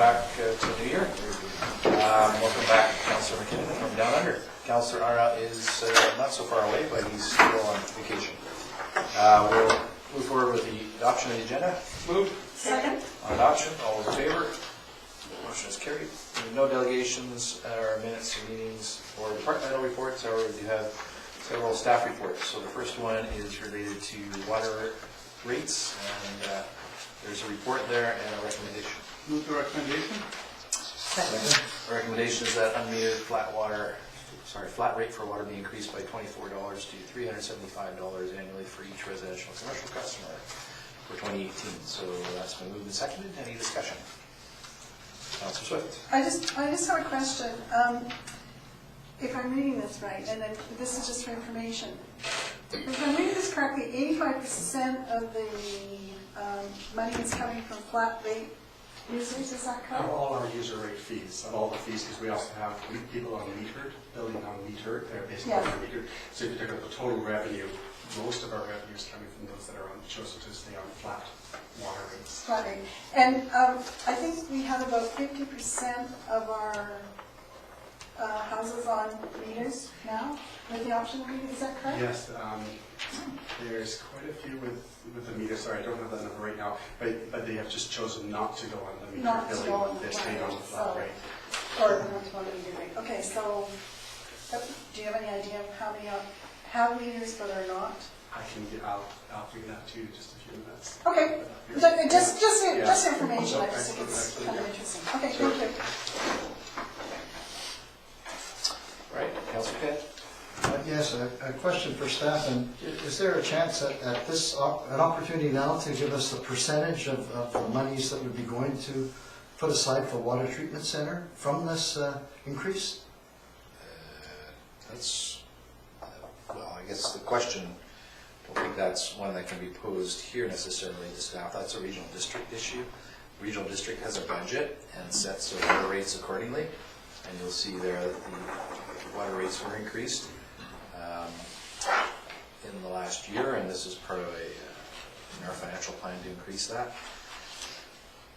back to the new year. Welcome back, Councillor McKinnon from Down Under. Councillor Arnott is not so far away, but he's still on vacation. We'll move forward with the adoption of the agenda. Moved. Second. On adoption, all those in favor? Motion is carried. No delegations or minutes or meetings or departmental reports, however, we do have several staff reports. So the first one is related to water rates, and there's a report there and a recommendation. Move the recommendation. Second. The recommendation is that unmetered flat rate for water be increased by $24 to $375 annually for each residential and commercial customer for 2018. So that's been moved and seconded. Any discussion? Councillor Swift. I just have a question. If I'm reading this right, and then this is just for information. If I'm reading this correctly, 85% of the money is coming from flat rate users, is that correct? All our user rate fees, all the fees, because we also have people on metered, billing on metered, they're basically on metered. So if you take out the total revenue, most of our revenue is coming from those that are chosen to stay on flat water rates. Flat rate. And I think we have about 50% of our houses on meters now with the option meter, is that correct? Yes, there's quite a few with the meter. Sorry, I don't have that number right now, but they have just chosen not to go on the meter Not to billing. go on the They're flat staying on rate, the flat so- rate. Or not to go on the meter rate. Okay, so do you have any idea of how many have meters but are not? I can get, I'll bring that to you in just a few minutes. Okay, just information, I just think it's Absolutely, kind of yeah. interesting. Okay, Sure. thank you. Right, Councillor Pitt. Yes, a question for staff, and is there a chance at this, an opportunity now to give us the percentage of the monies that would be going to put aside for water treatment center from this increase? That's, well, I guess the question, I don't think that's one that can be posed here necessarily to staff. That's a regional district issue. The regional district has a budget and sets their water rates accordingly. And you'll see there that the water rates were increased in the last year, and this is part of in our financial plan to increase that.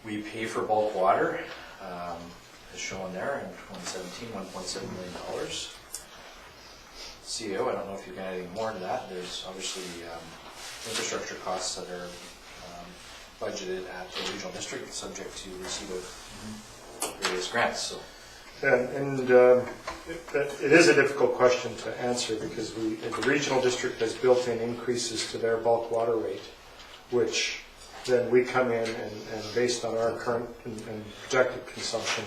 We pay for bulk water, as shown there in 2017, $1.7 million. CEO, I don't know if you've got anything more to that. There's obviously infrastructure costs that are budgeted at the regional district, subject to receipt of various grants. So. It is a difficult question to answer because the regional district has built in increases to their bulk water rate, which then we come in and based on our current and projected consumption,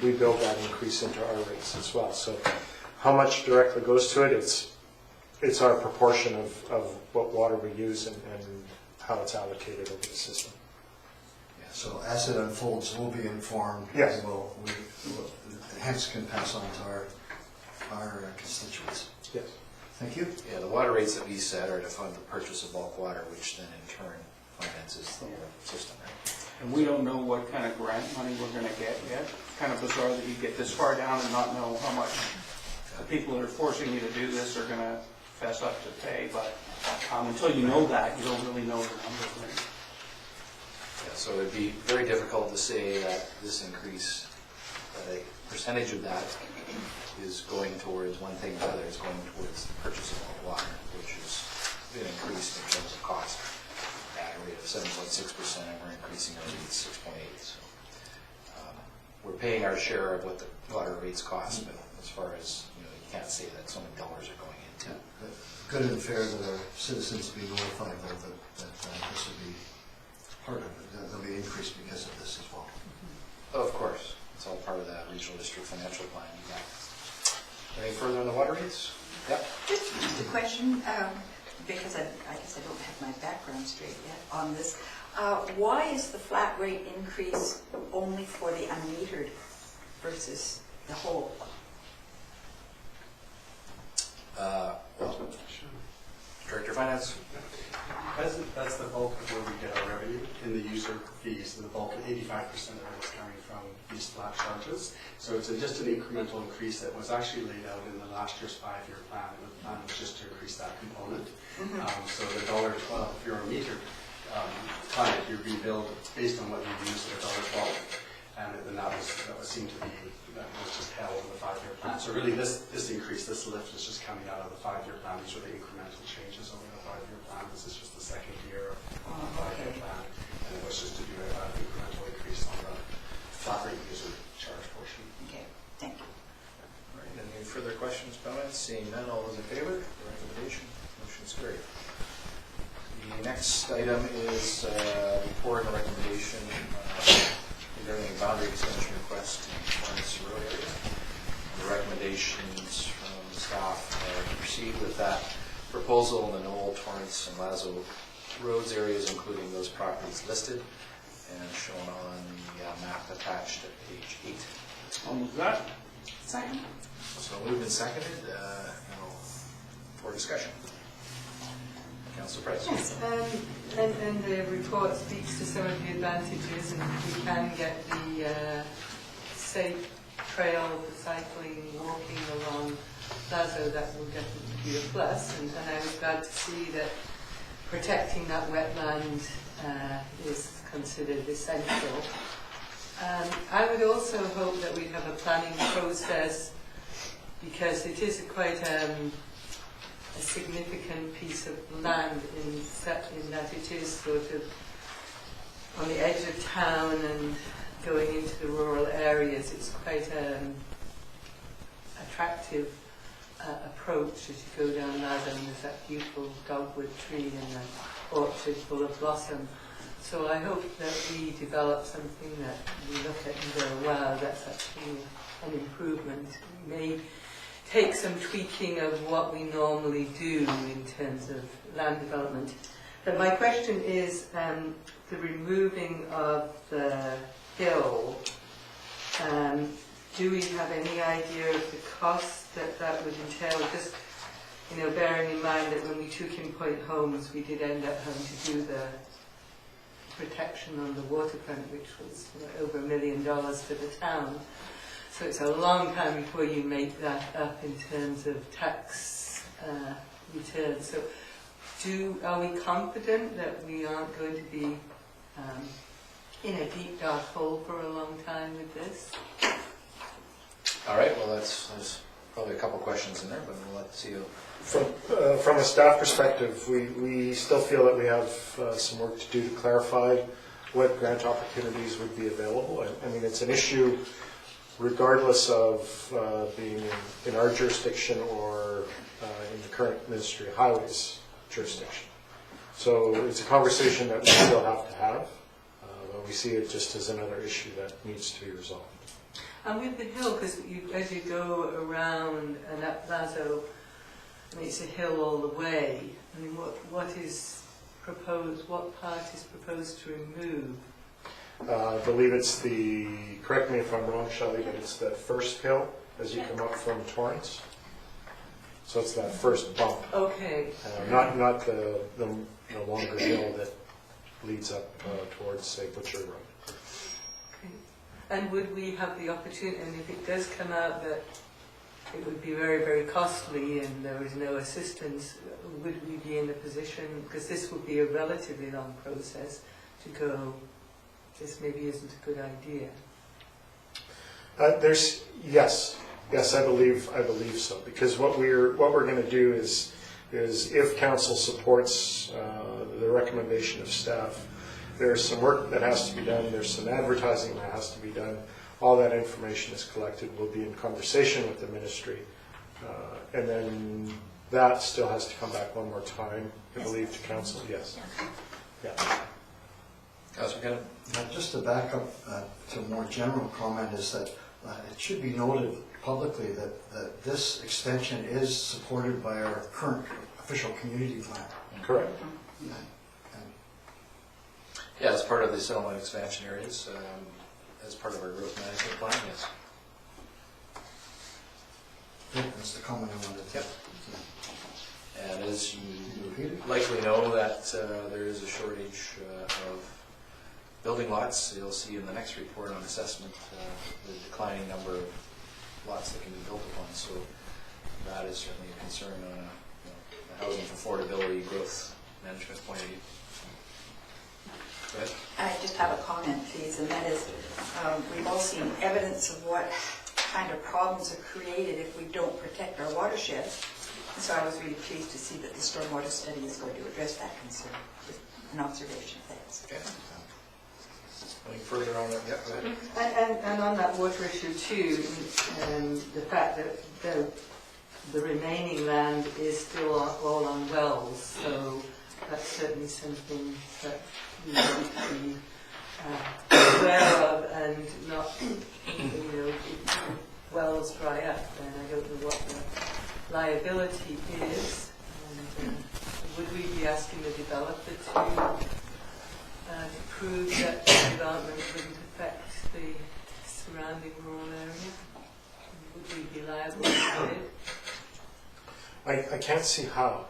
we build that increase into our rates as well. So how much directly goes to it? It's our proportion of what water we use and how it's allocated over the system. So as it unfolds, we'll be informed. Yes. And we'll hence can pass on to our constituents. Yes. Thank you. Yeah, the water rates that we set are to fund the purchase of bulk water, which then in turn finances the whole system, right? And we don't know what kind of grant money we're going to get yet. Kind of bizarre that you get this far down and not know how much the people that are forcing you to do this are going to fess up to pay. But until you know that, you don't really know the numbers. Yeah, so it'd be very difficult to say that this increase, that a percentage of that is going towards one thing or the other, is going towards the purchase of bulk water, which has been increased in terms of cost at a rate of 7.6%, and we're increasing our rates 6.8%. So we're paying our share of what the water rates cost, but as far as, you can't say that so many dollars are going into it. Good and fair that our citizens be notified though that this will be part of it. There'll be increase because of this as well. Of course, it's all part of that regional district financial plan. Any further on the water rates? Yep. Just a question, because I guess I don't have my background straight yet on this. Why is the flat rate increase only for the unmetered versus the whole? Well, Director of Finance. That's the bulk of where we get our revenue in the user fees. The bulk, 85% of it is coming from these flat charges. So it's just an incremental increase that was actually laid out in the last year's 5-year plan. And the plan was just to increase that component. So the $1.12, if you're a metered client, you're being billed based on what you use at $1.12. And seemed to be, that was just held in the 5-year plan. So really this increase, this lift is just coming out of the 5-year plan. These are the incremental changes over the 5-year plan. This is just the second year of the 5-year plan. And it was just to do an incremental increase on the flat rate user charge portion. Okay, thank you. All right, any further questions, comments? Seeing none, all those in favor? The recommendation, motion's carried. The next item is report and recommendation regarding a boundary extension request in Torrance Road area. The recommendations from staff are to proceed with that proposal in the Knoll, Torrance, and Lazo Roads areas, including those properties listed and shown on the map attached at page 8. I'll move that. Second? So moved and seconded, now for discussion. Councilor Price. Yes, and the report speaks to some of the advantages, and we can get the safe trail for cycling, walking along Lazo. That will definitely be a plus, and I was glad to see that protecting that wetland is considered essential. I would also hope that we have a planning process, because it is quite a significant piece of land in that it is sort of on the edge of town and going into the rural areas. It's quite an attractive approach as you go down Lazo, and there's that beautiful dogwood tree and the orchard full of blossom. So I hope that we develop something that we look at and go, wow, that's actually an improvement. We may take some tweaking of what we normally do in terms of land development. But my question is the removing of the hill. Do we have any idea of the cost that would entail? Just, bearing in mind that when we took in Point Homes, we did end up having to do the protection on the waterfront, which was over $1 million for the town. So it's a long time before you make that up in terms of tax returns. So are we confident that we aren't going to be in a deep dark hole for a long time with this? All right, well, there's probably a couple questions in there, but we'll let CEO. From a staff perspective, we still feel that we have some work to do to clarify what grant opportunities would be available. I mean, it's an issue regardless of being in our jurisdiction or in the current Ministry of Highways jurisdiction. So it's a conversation that we still have to have, but we see it just as another issue that needs to be resolved. And with the hill, because as you go around and up Lazo, I mean, it's a hill all the way. I mean, what is proposed? What part is proposed to remove? I believe it's correct me if I'm wrong, Shelley, but it's that first hill as you come up from Torrance. So it's that first bump. Okay. Not the longer hill that leads up towards, say, Butcher Road. Okay. And would we have the opportunity, and if it does come out that it would be very, very costly and there was no assistance, would we be in a position, because this would be a relatively long process, to go, this maybe isn't a good idea? Yes, I believe so. Because what we're going to do is if council supports the recommendation of staff, there's some work that has to be done. There's some advertising that has to be done. All that information is collected. We'll be in conversation with the ministry, and then that still has to come back one more time, I believe, to council. Yes. Yeah. Councilor Kennedy? Just to back up to a more general comment is that it should be noted publicly that this extension is supported by our current official community plan. Correct. Yeah, as part of the settlement expansion areas, as part of our growth management plan, yes. That's the comment I wanted to. Yep. And as you likely know, that there is a shortage of building lots. You'll see in the next report on assessment the declining number of lots that can be built upon. So that is certainly a concern on a housing affordability growth management point of view. Go ahead. I just have a comment, please, and that is, we've all seen evidence of what kind of problems are created if we don't protect our watershed. And so I was really pleased to see that the stormwater study is going to address that concern. Just an observation, thanks. Okay. Anything further on that? Yeah, go ahead. And on that water issue too, the fact that the remaining land is still all on wells, so that's certainly something that we need to be aware of and not, if wells dry up, then I don't know what the liability is. And would we be asking the developer to prove that the development wouldn't affect the surrounding rural area? Would we be liable for it? I can't see how.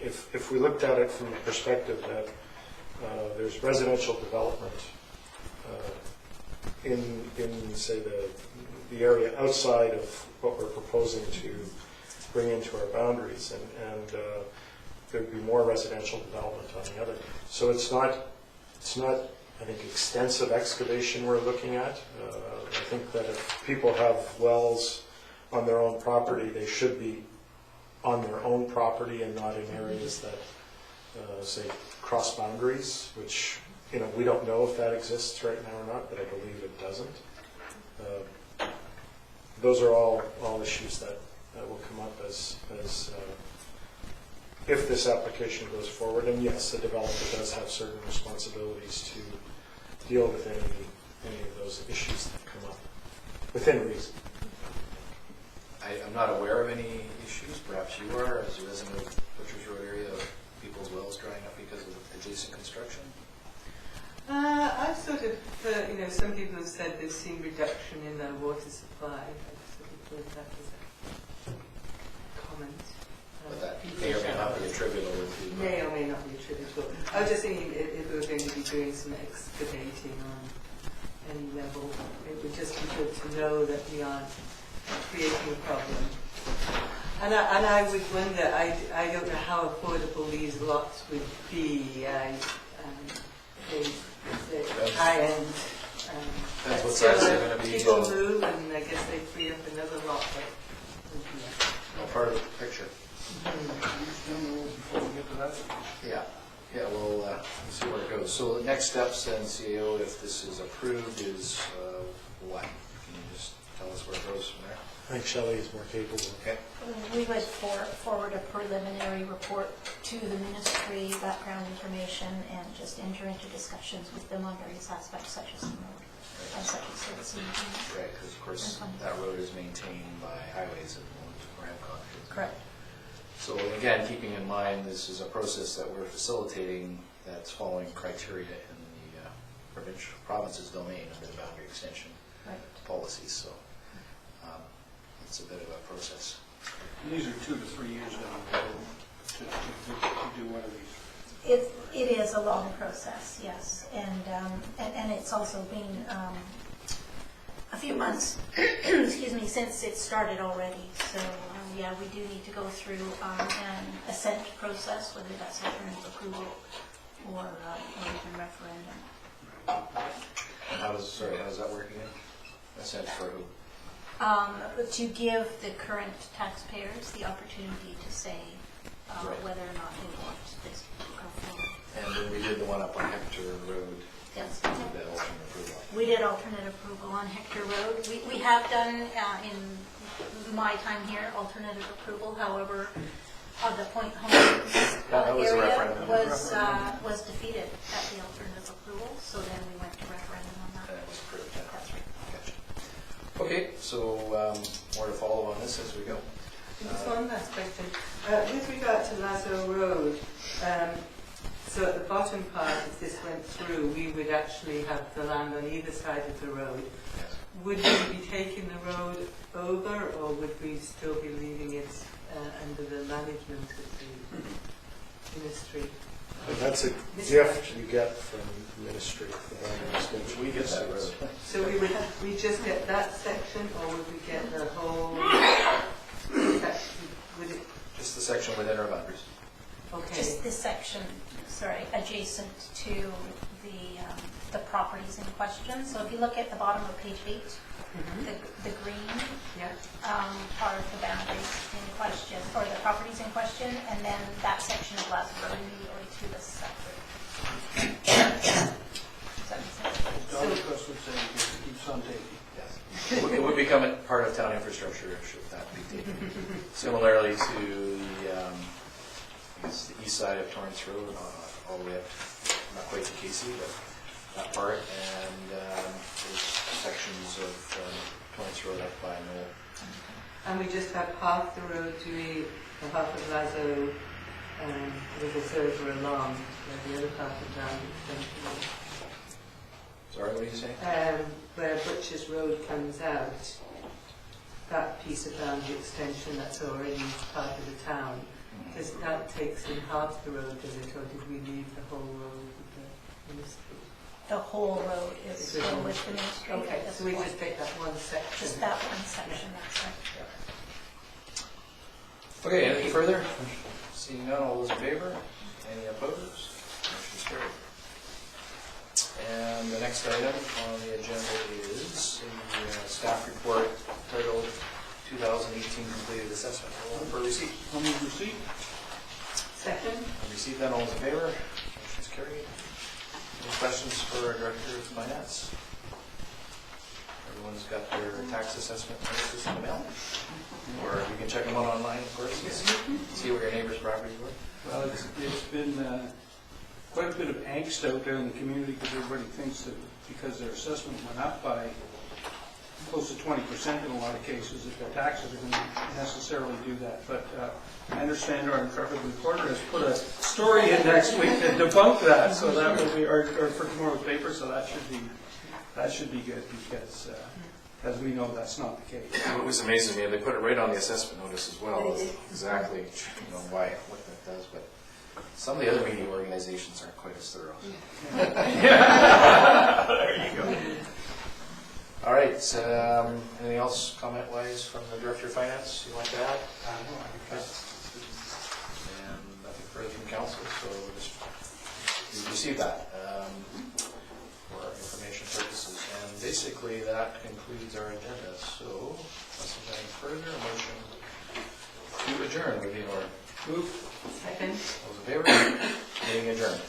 If we looked at it from the perspective that there's residential development in say, the area outside of what we're proposing to bring into our boundaries, and there'd be more residential development on the other. So it's not, I think, extensive excavation we're looking at. I think that if people have wells on their own property, they should be on their own property and not in areas that, say, cross boundaries, which, we don't know if that exists right now or not, but I believe it doesn't. Those are all issues that will come up as if this application goes forward. And yes, the developer does have certain responsibilities to deal with any of those issues that come up within reason. I'm not aware of any issues, perhaps you are, as a resident of Butchers Road area, of people's wells drying up because of adjacent construction? I've sort of, some people have said they've seen reduction in their water supply. I've sort of heard that as a comment. But that may or may not be attributable to... May or may not be attributable. I was just thinking if we were going to be doing some excavating on any level, it would just be good to know that we aren't creating a problem. And I would wonder, I don't know how affordable these lots would be. The high-end. That's what size they're going to be. People move, and I guess they free up another lot. But, All part of the picture. Before we get to that? Yeah, we'll see where it goes. So the next steps then, CAO, if this is approved, is what? Can you just tell us where it goes from there? I think Shelley is more capable. Okay. We would forward a preliminary report to the ministry, background information, and just enter into discussions with them on various aspects such as the road, and such as citizen. Right, because of course that road is maintained by highways at the moment, or HEMCOG. Correct. So again, keeping in mind this is a process that we're facilitating that's following criteria in the province's domain under the boundary extension policies. So it's a bit of a process. And these are 2 to 3 years down the road to do one of these. It is a long process, yes, and it's also been a few months, excuse me, since it started already. So yeah, we do need to go through an assent process, whether that's alternative approval or even referendum. And how does that work again? Assent for who? To give the current taxpayers the opportunity to say whether or not they want this to go forward. And then we did the one up on Hector Road. Yes. We did the alternate approval. We did alternate approval on Hector Road. We have done, in my time here, alternative approval. However, the Point Homes That was a area referendum. was defeated at the alternative approval, so then we went to referendum on that. And it was approved. Yeah. That's right. Gotcha. Okay, so more to follow on this as we go. Just one last question. With regard to Lazo Road, so at the bottom part, if this went through, we would actually have the land on either side of the road. Yes. Would we be taking the road over, or would we still be leaving it under the management of the ministry? And that's a gift you get from the ministry. We get that road. So we just get that section, or would we get the whole section? Would it? Just the section within our boundaries. Okay. Just this section, sorry, adjacent to the properties in question. So if you look at the bottom of page 8, the green Yeah. are the boundaries in question, or the properties in question, and then that section of Lazar Road immediately to the south. Does that make sense? Dollar Trust would say it keeps on taking. Yes. It would become a part of town infrastructure should that be taken. Similarly to the, I guess the east side of Torrance Road, all the way up, not quite to Casey, but that part, and there's sections of Torrance Road up by Knoll. And we just have half the road to the half of Lazo a little further along, where the other half of down extension. Sorry, what are you saying? Where Butcher's Road comes out, that piece of boundary extension that's already part of the town, does that takes in half the road, does it, or did we leave the whole road with the ministry? The whole road is still with the ministry. Okay, at this so we point. just take that one section. Just that one section, that's right. Okay, anything further? Seeing none, all those in favor? Any opposed? Motion's carried. And the next item on the agenda is the staff report titled 2018 Completed Assessment. For receipt. I'll move receipt. Second? Receipt then, all those in favor? Motion's carried. Any questions for our Director of Finance? Everyone's got their tax assessment notices in the mail? Or you can check them out online, of course, see where your neighbor's properties were. Well, it's been quite a bit of angst out there in the community because everybody thinks that because their assessment went up by close to 20% in a lot of cases, that their taxes are going to necessarily do that. But I understand our intrepid reporter has put a story in next week to debunk that, so that will be our for tomorrow's paper. So that should be good because, as we know, that's not the case. What was amazing to me, they put it right on the assessment notice as well, exactly why, what that does, but some of the other media organizations aren't quite as thorough. There you go. All right, anything else comment-wise from the Director of Finance you'd like to add? No, I think that's And nothing further from council, so we'll just receive that for information purposes. And basically that concludes our agenda. So, unless there's any further, a motion to adjourn would be in order. Move. Second? Those in favor? Meeting adjourned.